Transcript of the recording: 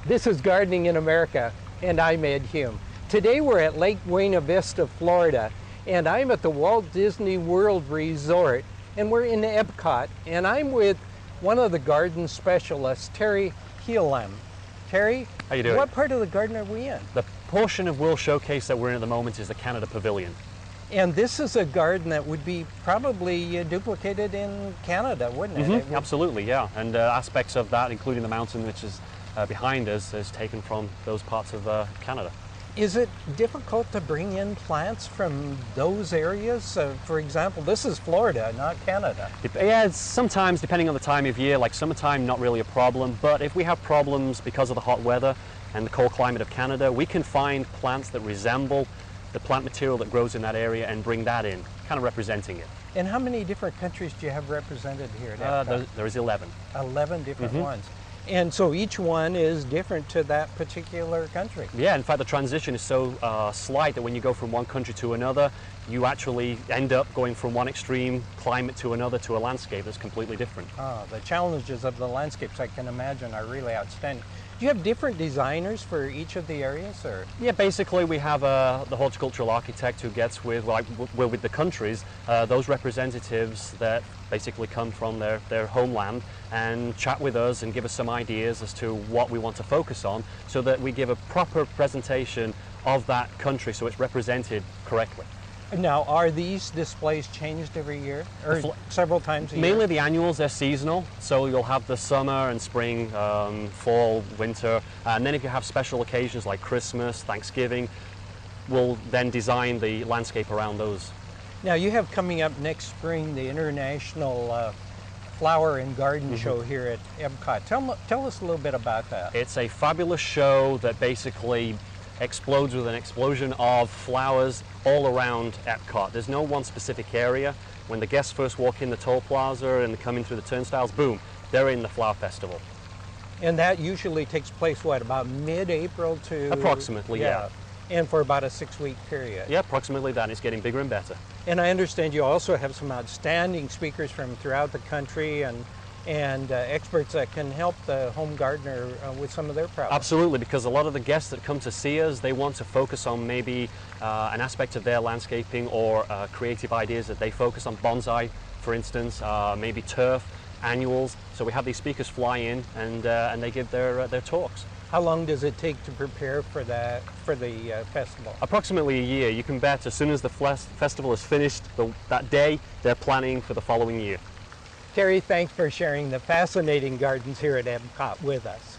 This is Gardening in America, and I'm Ed Hume. Today we're at Lake Buena Vista, Florida, and I'm at the Walt Disney World Resort, and we're in Epcot, and I'm with one of the garden specialists, Terry Heelam. Terry, how you doing? What part of the garden are we in? The portion of World Showcase that we're in at the moment is the Canada Pavilion. And this is a garden that would be probably duplicated in Canada, wouldn't it? Absolutely, yeah. And aspects of that, including the mountain which is behind us, is taken from those parts of Canada. Is it difficult to bring in plants from those areas? For example, this is Florida, not Canada. Yeah, sometimes depending on the time of year, like summertime, not really a problem. But if we have problems because of the hot weather and the cold climate of Canada, we can find plants that resemble the plant material that grows in that area and bring that in, kind of representing it. And how many different countries do you have represented here at Epcot? There is 11. 11 different ones. And so each one is different to that particular country. Yeah, in fact the transition is so slight that when you go from one country to another, you actually end up going from one extreme climate to another to a landscape that's completely different. The challenges of the landscapes, I can imagine, are really outstanding. Do you have different designers for each of the areas? Or? Yeah, basically we have the horticultural architect who gets with, well, we're with the countries, those representatives that basically come from their homeland and chat with us and give us some ideas as to what we want to focus on so that we give a proper presentation of that country so it's represented correctly. Now, are these displays changed every year or several times a year? Mainly the annuals, they're seasonal, so you'll have the summer and spring, fall, winter, and then if you have special occasions like Christmas, Thanksgiving, we'll then design the landscape around those. Now, you have coming up next spring the International Flower and Garden Show here at Epcot. Tell us a little bit about that. It's a fabulous show that basically explodes with an explosion of flowers all around Epcot. There's no one specific area. When the guests first walk in the toll plaza and come in through the turnstiles, boom, they're in the flower festival. And that usually takes place, what, about mid-April to? Approximately, yeah. And for about a 6-week period? Yeah, approximately that. It's getting bigger and better. And I understand you also have some outstanding speakers from throughout the country and experts that can help the home gardener with some of their problems. Absolutely, because a lot of the guests that come to see us, they want to focus on maybe an aspect of their landscaping or creative ideas that they focus on, bonsai, for instance, maybe turf, annuals. So we have these speakers fly in and they give their talks. How long does it take to prepare for the festival? Approximately a year. You can bet as soon as the festival is finished that day, they're planning for the following year. Terry, thanks for sharing the fascinating gardens here at Epcot with us.